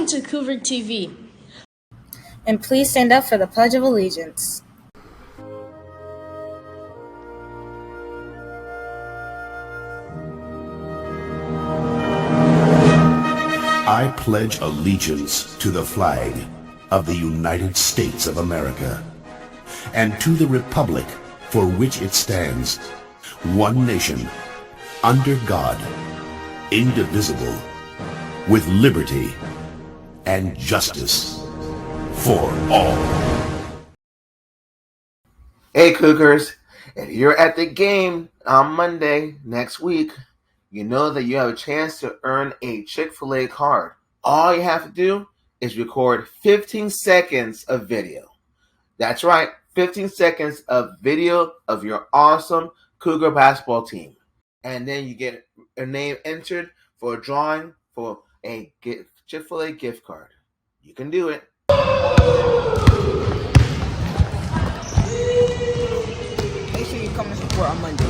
to Cougar TV. And please stand up for the Pledge of Allegiance. I pledge allegiance to the flag of the United States of America and to the republic for which it stands, one nation, under God, indivisible, with liberty and justice for all. Hey Cougars, if you're at the game on Monday next week, you know that you have a chance to earn a Chick-fil-A card. All you have to do is record 15 seconds of video. That's right, 15 seconds of video of your awesome Cougar basketball team. And then you get a name entered for a drawing for a Chick-fil-A gift card. You can do it. Make sure you come and support on Monday.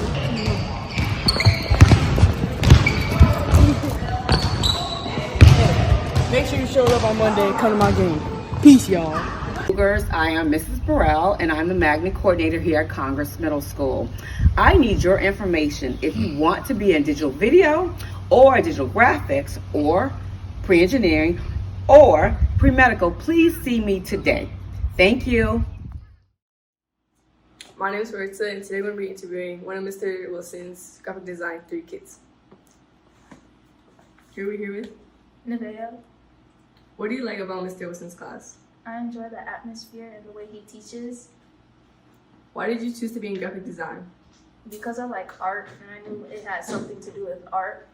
Make sure you show up on Monday and come to my game. Peace, y'all. Cougars, I am Mrs. Burrell, and I'm the magnet coordinator here at Congress Middle School. I need your information if you want to be in digital video or digital graphics or pre-engineering or pre-medical. Please see me today. Thank you. My name is Maritza, and today we're going to be interviewing one of Mr. Wilson's graphic design 3 kids. Here we with Nevaeh. What do you like about Mr. Wilson's class? I enjoy the atmosphere and the way he teaches. Why did you choose to be in graphic design? Because I like art and I knew it had something to do with art.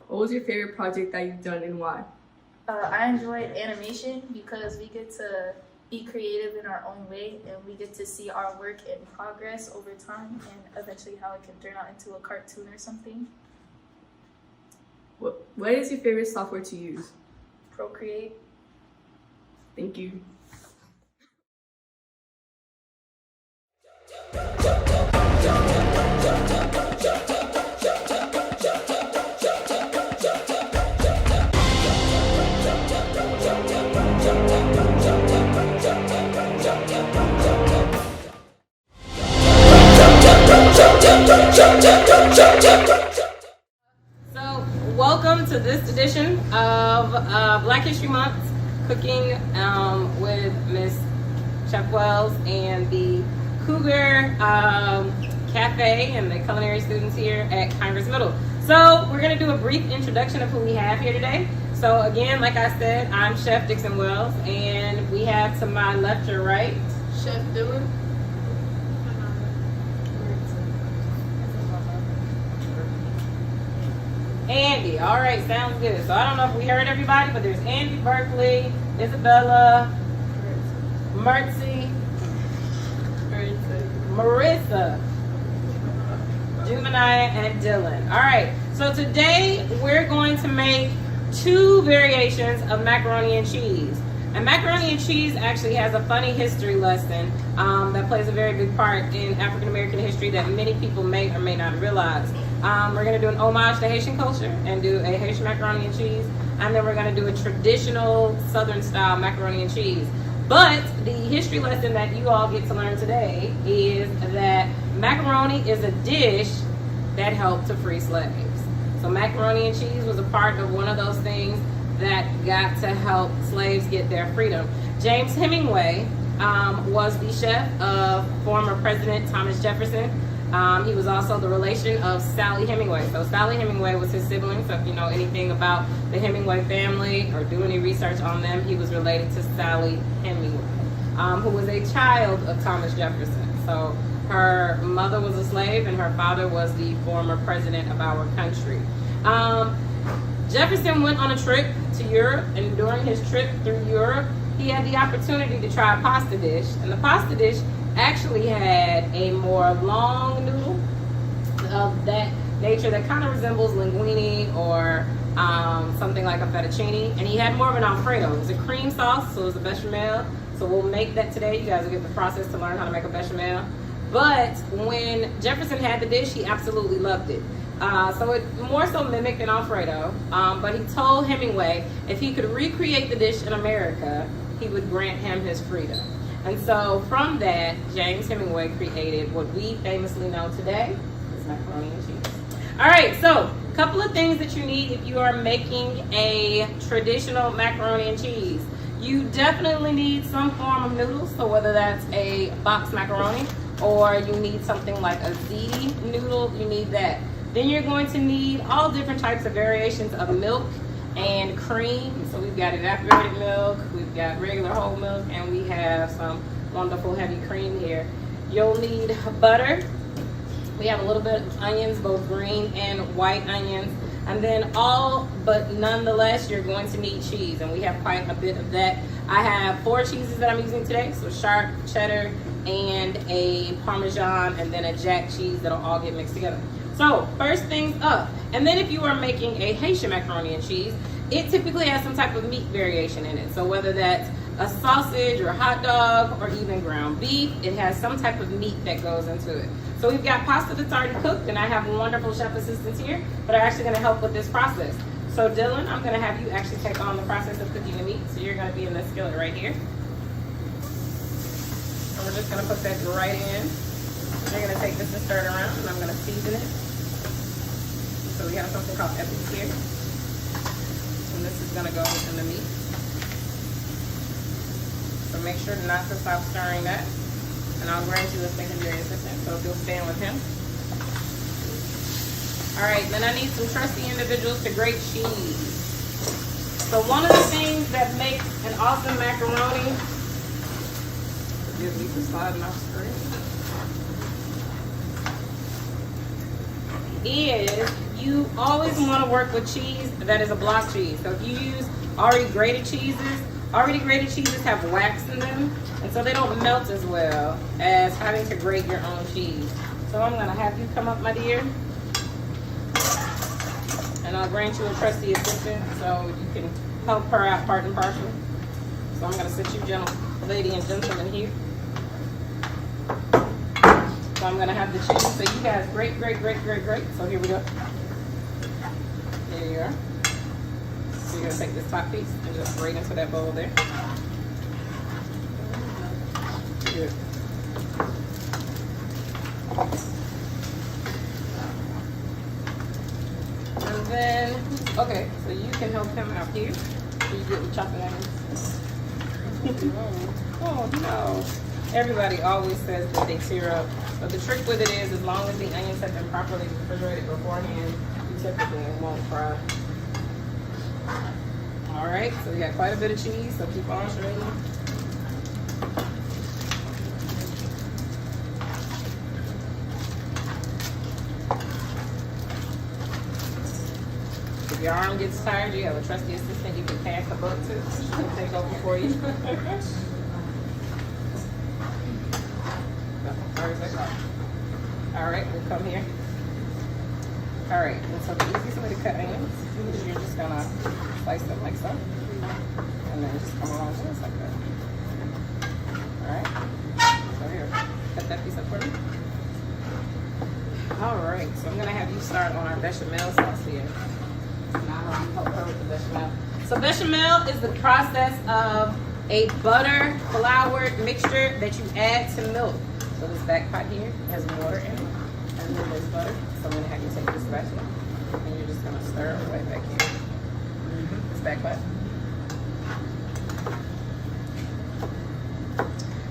What was your favorite project that you've done and why? I enjoyed animation because we get to be creative in our own way and we get to see our work in progress over time and eventually how it can turn out into a cartoon or something. What is your favorite software to use? Procreate. Thank you. So, welcome to this edition of Black History Month Cooking with Miss Chef Wells and the Cougar Cafe and the culinary students here at Congress Middle. So we're going to do a brief introduction of who we have here today. So again, like I said, I'm Chef Dixon Wells, and we have to my left or right Chef Dylan. Andy. All right, sounds good. So I don't know if we heard everybody, but there's Andy, Berkeley, Isabella, Mertzi, Marissa, Juvenile, and Dylan. All right, so today we're going to make 2 variations of macaroni and cheese. And macaroni and cheese actually has a funny history lesson that plays a very big part in African American history that many people may or may not realize. We're going to do an homage to Haitian culture and do a Haitian macaroni and cheese. And then we're going to do a traditional Southern style macaroni and cheese. But the history lesson that you all get to learn today is that macaroni is a dish that helped to free slaves. So macaroni and cheese was a part of one of those things that got to help slaves get their freedom. James Hemingway was the chef of former President Thomas Jefferson. He was also the relation of Sally Hemingway. So Sally Hemingway was his sibling. So if you know anything about the Hemingway family or do any research on them, he was related to Sally Hemingway, who was a child of Thomas Jefferson. So her mother was a slave and her father was the former president of our country. Jefferson went on a trip to Europe, and during his trip through Europe, he had the opportunity to try a pasta dish. And the pasta dish actually had a more long noodle of that nature that kind of resembles linguine or something like a fettuccine. And he had more of an Alfredo. It was a cream sauce, so it was a bechamel. So we'll make that today. You guys will get the process to learn how to make a bechamel. But when Jefferson had the dish, he absolutely loved it. So it more so mimicked an Alfredo, but he told Hemingway if he could recreate the dish in America, he would grant him his freedom. And so from that, James Hemingway created what we famously know today as macaroni and cheese. All right, so a couple of things that you need if you are making a traditional macaroni and cheese. You definitely need some form of noodles, so whether that's a box macaroni or you need something like a ziti noodle, you need that. Then you're going to need all different types of variations of milk and cream. So we've got evaporated milk, we've got regular whole milk, and we have some wonderful heavy cream here. You'll need butter. We have a little bit of onions, both green and white onions. And then all but nonetheless, you're going to need cheese, and we have quite a bit of that. I have 4 cheeses that I'm using today, so sharp, cheddar, and a Parmesan, and then a Jack cheese that'll all get mixed together. So first things up, and then if you are making a Haitian macaroni and cheese, it typically has some type of meat variation in it. So whether that's a sausage or a hot dog or even ground beef, it has some type of meat that goes into it. So we've got pasta that's already cooked, and I have wonderful chef assistants here that are actually gonna help with this process. So Dylan, I'm gonna have you actually take on the process of cooking the meat. So you're gonna be in this skillet right here. And we're just gonna put that right in. You're gonna take this and stir it around, and I'm gonna season it. So we have something called epics here. And this is gonna go in the meat. So make sure not to stop stirring that. And I'll grant you a secondary assistant, so if you'll stand with him. All right, then I need some trusty individuals to grate cheese. So one of the things that makes an awesome macaroni, forgive me for sliding off screen, is you always want to work with cheese that is a block cheese. So if you use already grated cheeses have wax in them, and so they don't melt as well as having to grate your own cheese. So I'm gonna have you come up, my dear, and I'll grant you a trusty assistant so you can help her out part and parcel. So I'm gonna sit you lady and gentleman here. So I'm gonna have the cheese. So you guys grate. So here we go. There you are. So you're gonna take this top piece and just grate into that bowl there. Good. And then, okay, so you can help him out here. So you get the chopping onions. Oh no. Everybody always says that they tear up. But the trick with it is, as long as the onions have been properly refrigerated beforehand, you typically won't fry. All right, so we got quite a bit of cheese, so keep on straightening. If your arm gets tired, you have a trusty assistant you can pass the book to. She can take over for you. All right, we'll come here. All right, and so the easiest way to cut onions is you're just gonna slice them like so, and then just come along just like that. All right, so here, cut that piece up for me. All right, so I'm gonna have you start on our bechamel sauce here. Now I'll help her with the bechamel. So bechamel is the process of a butter floured mixture that you add to milk. So this back pot here has water in it, and then there's butter. So I'm gonna have you take this spatula, and you're just gonna stir it right back here. This back pot.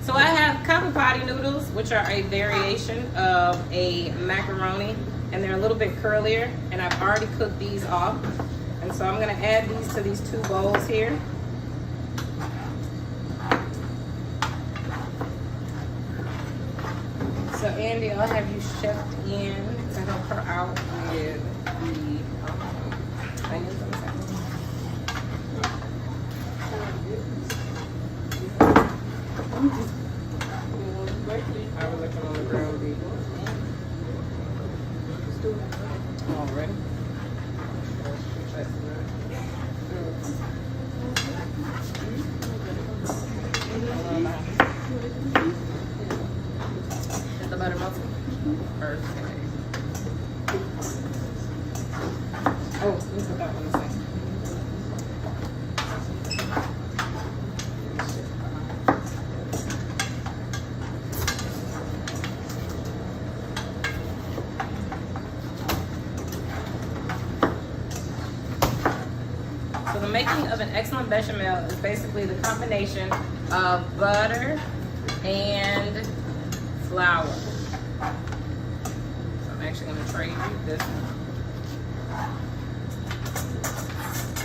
So I have copper potty noodles, which are a variation of a macaroni, and they're a little bit curlier, and I've already cooked these off. And so I'm gonna add these to these 2 bowls here. So Andy, I'll have you chef in to help her out with the onions on the side. I was looking on the ground beef. All ready? Is the butter melted? First. Oh, let me put that one aside. So the making of an excellent bechamel is basically the combination of butter and flour. So I'm actually going to trade you this one.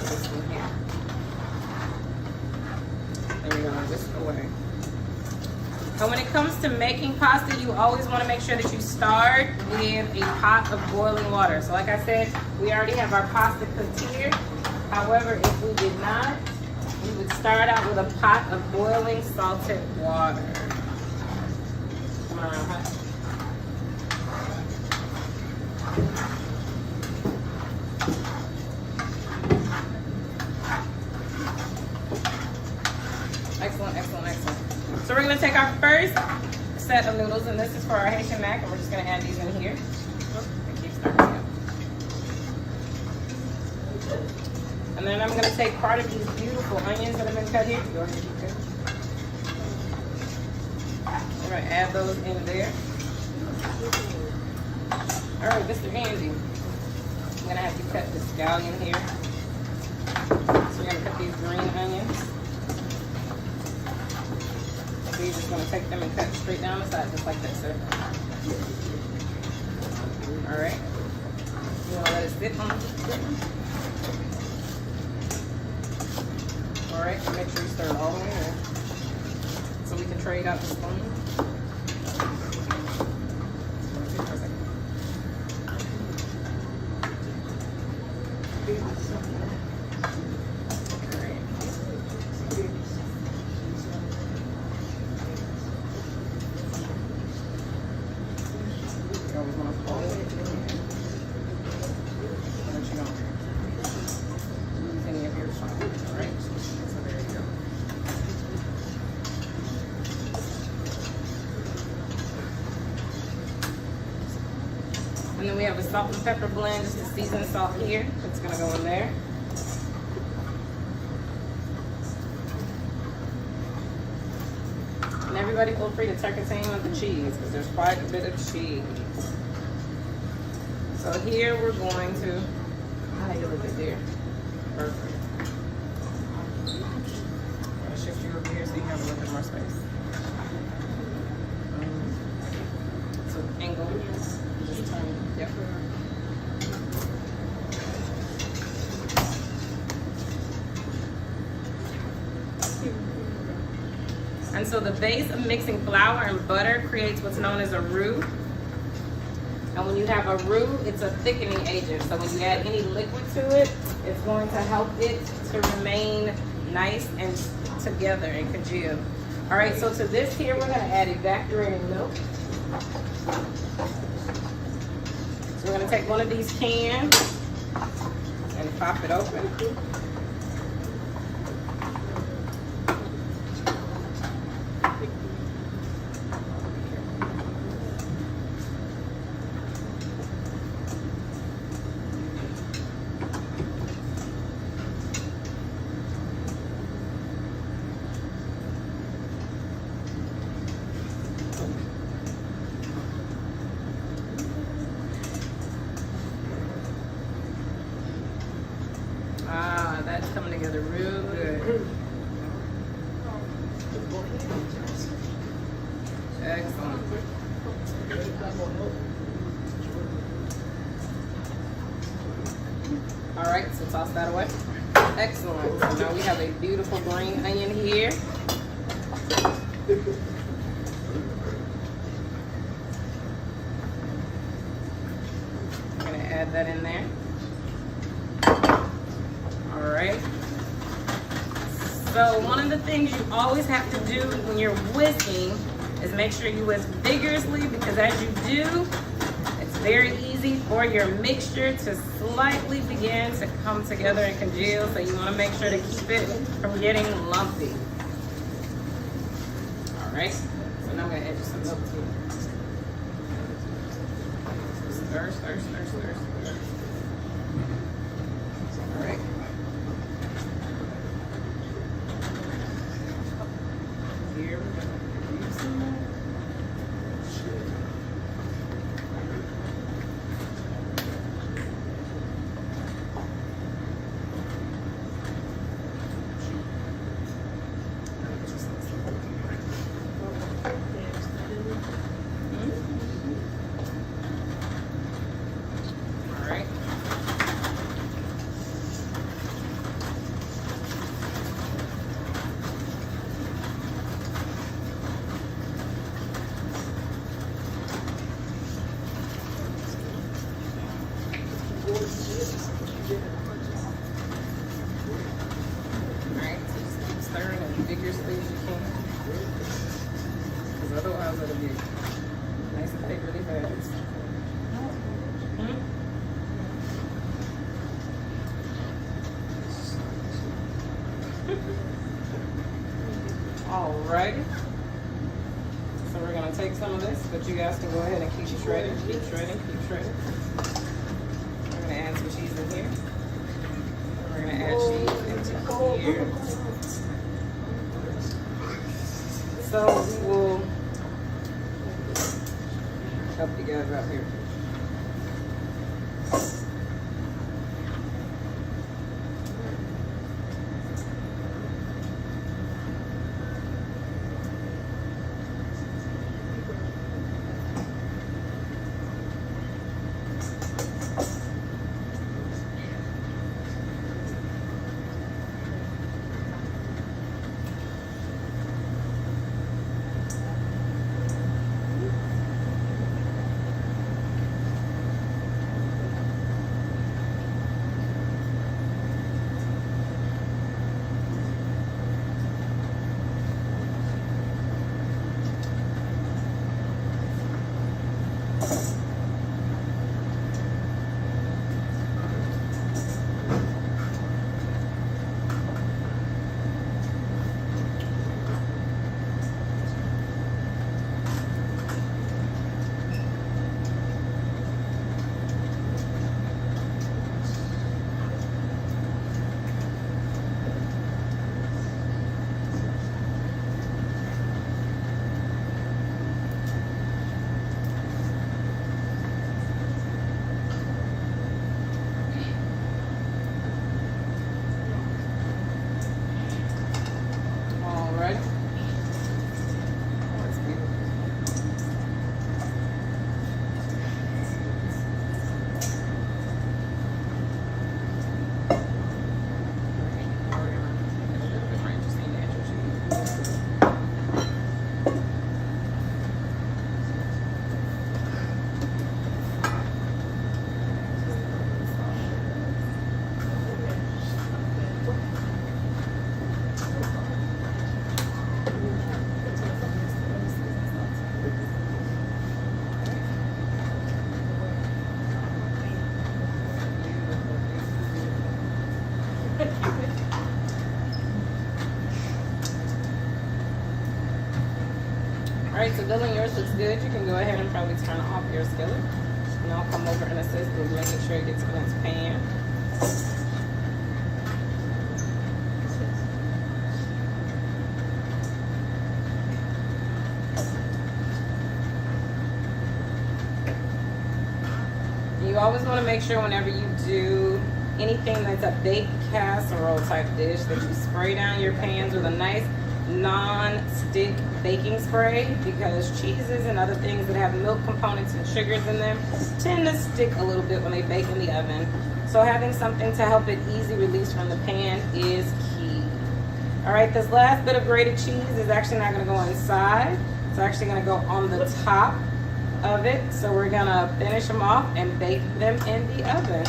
This one here. And you're going to whisk away. And when it comes to making pasta, you always want to make sure that you start with a pot of boiling water. So like I said, we already have our pasta cooked here. However, if we did not, we would start out with a pot of boiling salted water. Come on around, huh? Excellent, excellent, excellent. So we're gonna take our first set of noodles, and this is for our Haitian mac, and we're just gonna add these in here. It keeps starting up. And then I'm gonna take part of these beautiful onions that have been cut here. Go ahead, you can. We're gonna add those in there. All right, Mr. Andy, I'm gonna have you cut the scallion here. So we're gonna cut these green onions. So you're just gonna take them and cut straight down the side, just like that, sir. All right. You wanna let it sit on the All right, make sure you stir it all the way in. So we can trade out the spoon. And then we have a salt and pepper blend, just a seasoned salt here. It's gonna go in there. And everybody feel free to take a team of the cheese, because there's quite a bit of cheese. So here we're going to, how you look at there? Perfect. I'm gonna shift you over here so you have a little bit more space. So angle. Yep. And so the base of mixing flour and butter creates what's known as a roux. And when you have a roux, it's a thickening agent. So when you add any liquid to it, it's going to help it to remain nice and together and congeal. All right, so to this here, we're gonna add evaporated milk. So we're gonna take one of these cans and pop it open. Ah, that's coming together real good. Excellent. All right, so toss that away. Excellent. So now we have a beautiful green onion here. I'm gonna add that in there. All right. So one of the things you always have to do when you're whisking is make sure you whisk vigorously, because as you do, it's very easy for your mixture to slightly begin to come together and congeal. So you want to make sure to keep it from getting lumpy. All right. So now I'm going to add just some milk to it. Stir, stir, stir, stir, stir. Alright, so just keep stirring as vigorously as you can. Because otherwise it'll be nice and thick really fast. Alrighty. So we're gonna take some of this, but you guys can go ahead and keep shredding, keep shredding, keep shredding. We're gonna add some cheese in here. We're gonna add cheese into here. So we will help you guys out here. Alright, so Dylan, yours looks good. You can go ahead and probably turn off your skillet. And I'll come over and assist with making sure it gets in its pan. You always want to make sure whenever you do anything that's a baked casserole type dish that you spray down your pans with a nice non-stick baking spray, because cheeses and other things that have milk components and sugars in them tend to stick a little bit when they bake in the oven. So having something to help it easy release from the pan is key. All right, this last bit of grated cheese is actually not going to go inside. It's actually going to go on the top of it. So we're going to finish them off and bake them in the oven.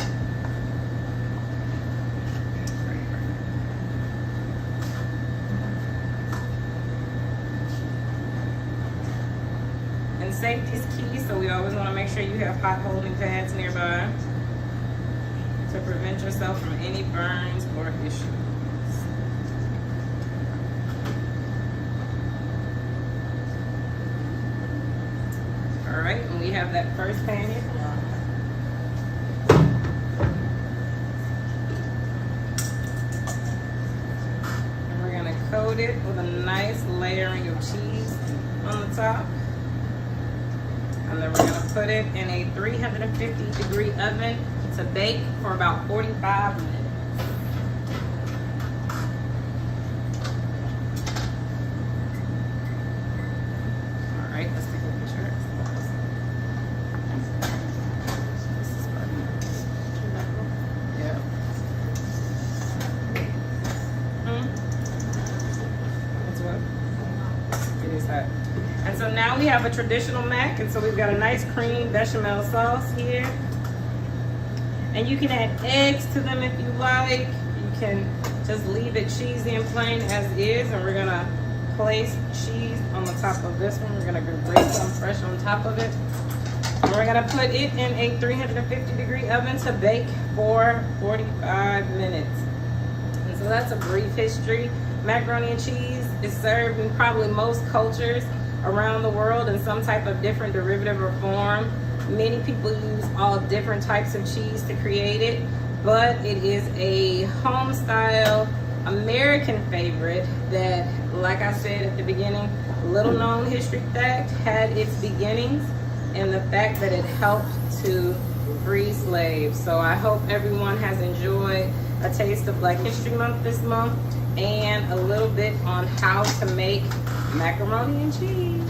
Safety is key, so we always want to make sure you have hot holding pads nearby to prevent yourself from any burns or issues. All right, and we have that first pan here. And we're going to coat it with a nice layering of cheese on the top. And then we're going to put it in a 350-degree oven to bake for about 45 minutes. All right, let's take a picture. This is perfect. Yeah. What's what? It is hot. And so now we have a traditional mac, and so we've got a nice cream bechamel sauce here. And you can add eggs to them if you like. You can just leave it cheesy and plain as is. And we're gonna place cheese on the top of this one. We're gonna grate some fresh on top of it. And we're gonna put it in a 350-degree oven to bake for 45 minutes. And so that's a brief history. Macaroni and cheese is served in probably most cultures around the world in some type of different derivative or form. Many people use all different types of cheese to create it, but it is a home style American favorite that, like I said at the beginning, little known history fact, had its beginnings in the fact that it helped to free slaves. So I hope everyone has enjoyed a taste of Black History Month this month and a little bit on how to make macaroni and cheese.